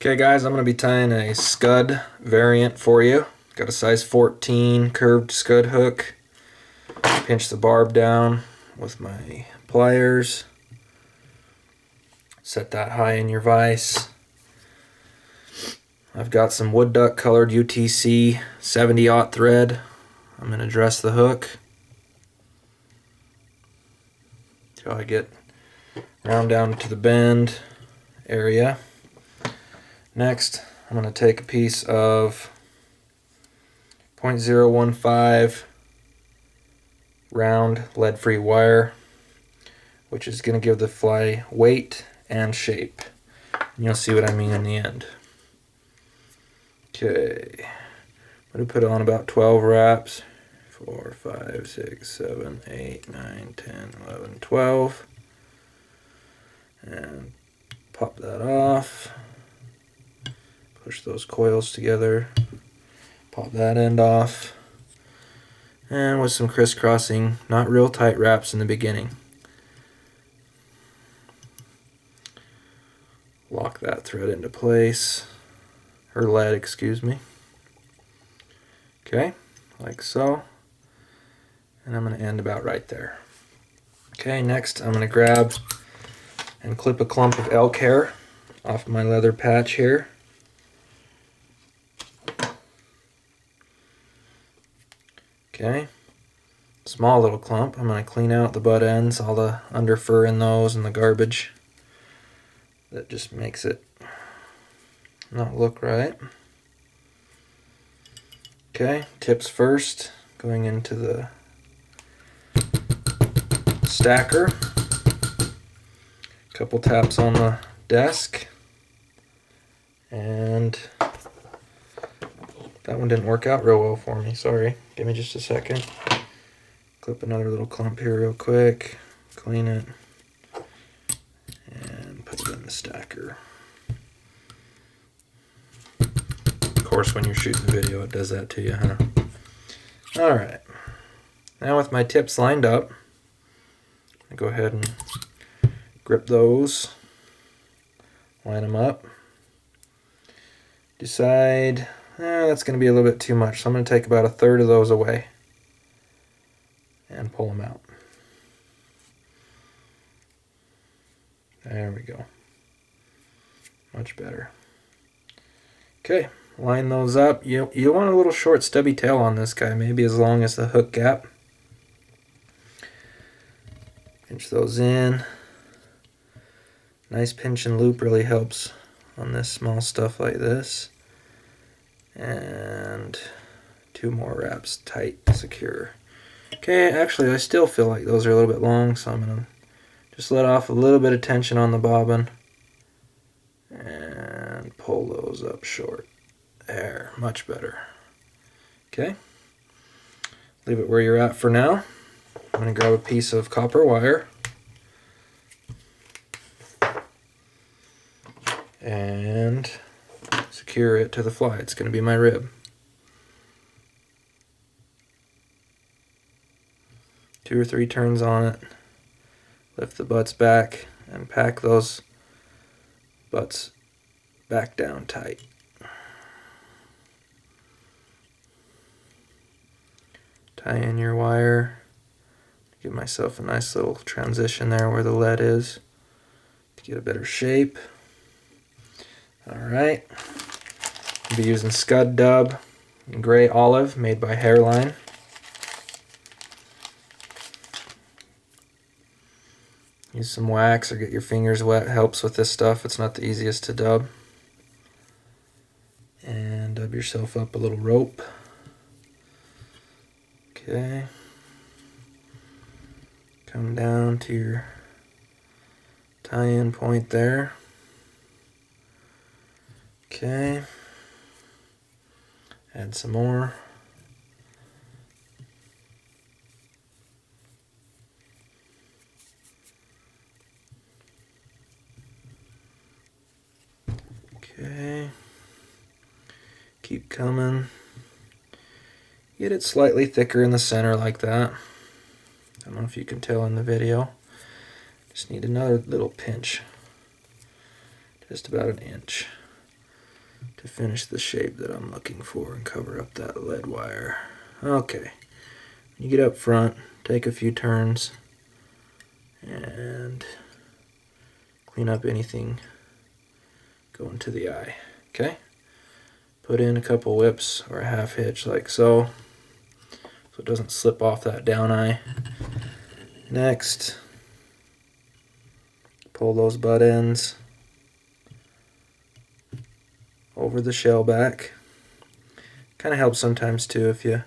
Okay guys, I'm going to be tying a Scud variant for you. Got a size 14 curved Scud hook. Pinch the barb down with my pliers. Set that high in your vise. I've got some wood duck colored UTC 70-aught thread. I'm going to dress the hook till I get round down to the bend area. Next, I'm going to take a piece of 0.015 round lead-free wire, which is going to give the fly weight and shape. And you'll see what I mean in the end. Okay, I'm going to put on about 12 wraps. 4, 5, 6, 7, 8, 9, 10, 11, 12. And pop that off. Push those coils together, pop that end off, and with some crisscrossing, not real tight wraps in the beginning. Lock that thread into place, or lead, excuse me. Okay, like so. And I'm going to end about right there. Okay, next I'm going to grab and clip a clump of elk hair off my leather patch here. Okay, small little clump. I'm going to clean out the butt ends, all the under fur in those and the garbage. That just makes it not look right. Okay, tips first, going into the stacker. Couple taps on the desk. And that one didn't work out real well for me, sorry. Give me just a second. Clip another little clump here real quick, clean it, and put it in the stacker. Of course, when you're shooting the video, it does that to you, huh? Alright, now with my tips lined up, I go ahead and grip those, line them up, decide that's going to be a little bit too much, so I'm going to take about 1/3 of those away and pull them out. There we go. Much better. Okay, line those up. You want a little short stubby tail on this guy, maybe as long as the hook gap. Pinch those in. Nice pinch and loop really helps on this small stuff like this. And 2 more wraps tight, secure. Okay, actually I still feel like those are a little bit long, so I'm going to just let off a little bit of tension on the bobbin and pull those up short. There, much better. Okay, leave it where you're at for now. I'm going to grab a piece of copper wire and secure it to the fly. It's going to be my rib. 2 or 3 turns on it. Lift the butts back and pack those butts back down tight. Tie in your wire. Give myself a nice little transition there where the lead is to get a better shape. Alright. I'll be using Scud Dub in gray olive made by Hairline. Use some wax or get your fingers wet, helps with this stuff. It's not the easiest to dub. And dub yourself up a little rope. Okay. Come down to your tie-in point there. Okay. Add some more. Okay. Keep coming. Get it slightly thicker in the center like that. I don't know if you can tell in the video. Just need another little pinch. Just about 1 inch. to finish the shape that I'm looking for and cover up that lead wire. Okay, you get up front, take a few turns, and clean up anything going to the eye. Okay, put in a couple whips or a half hitch like so it doesn't slip off that down eye. Next, pull those butt ends over the shell back. Kind of helps sometimes too if you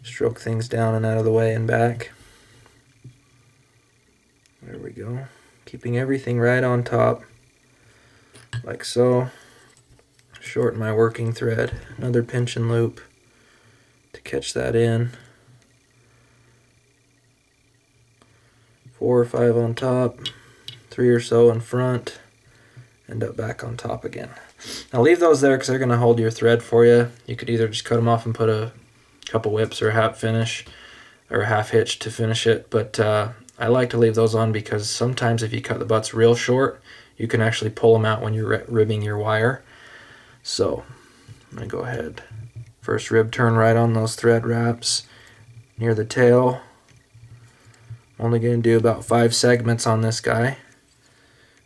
stroke things down and out of the way and back. There we go. Keeping everything right on top, like so. Shorten my working thread. Another pinch and loop to catch that in. 4 or 5 on top, 3 or so in front, end up back on top again. Now leave those there because they're going to hold your thread for you. You could either just cut them off and put a couple whips or a half finish or a half hitch to finish it, but I like to leave those on because sometimes if you cut the butts real short, you can actually pull them out when you're ribbing your wire. So I'm going to go ahead, first rib turn right on those thread wraps near the tail. I'm only going to do about 5 segments on this guy.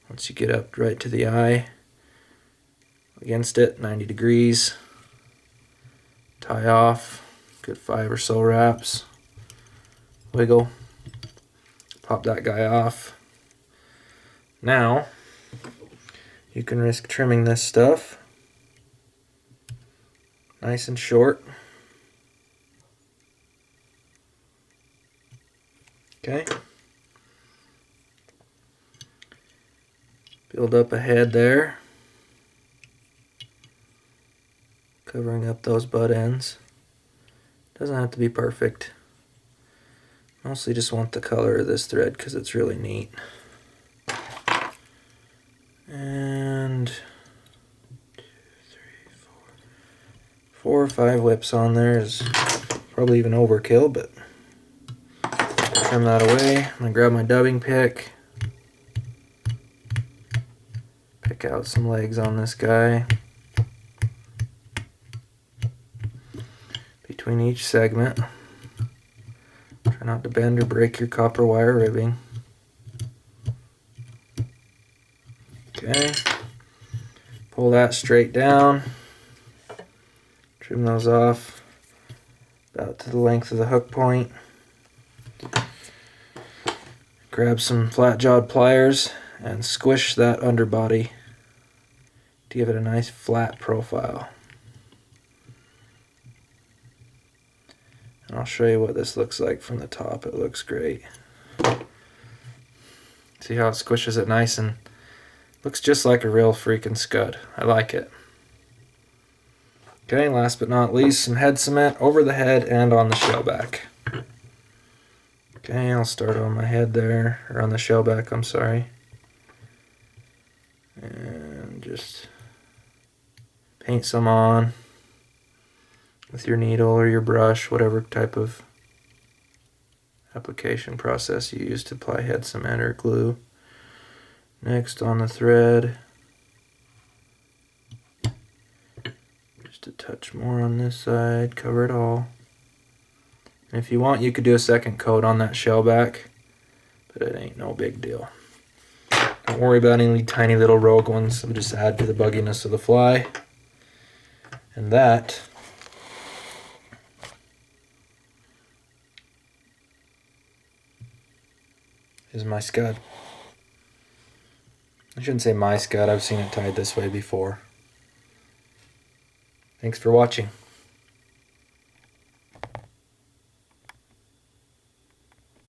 Once you get up right to the eye, against it, 90 degrees, tie off, good 5 or so wraps, wiggle, pop that guy off. Now, you can risk trimming this stuff nice and short. Okay. Build up a head there, covering up those butt ends. Doesn't have to be perfect. Mostly just want the color of this thread because it's really neat. And 2, 3, 4 or 5 whips on there is probably even overkill, but trim that away. I'm going to grab my dubbing pick, pick out some legs on this guy. Between each segment, try not to bend or break your copper wire ribbing. Okay, pull that straight down, trim those off about to the length of the hook point. Grab some flat-jawed pliers and squish that underbody to give it a nice flat profile. And I'll show you what this looks like from the top. It looks great. See how it squishes it nice and looks just like a real freaking Scud. I like it. Okay, last but not least, some head cement over the head and on the shell back. Okay, I'll start on my head there, or on the shell back, I'm sorry. And just paint some on with your needle or your brush, whatever type of application process you use to apply head cement or glue. Next on the thread, just a touch more on this side, cover it all. And if you want, you could do a second coat on that shell back, but it ain't no big deal. Don't worry about any tiny little rogue ones, they'll just add to the bugginess of the fly. And that is my Scud. I shouldn't say my Scud, I've seen it tied this way before. Thanks for watching.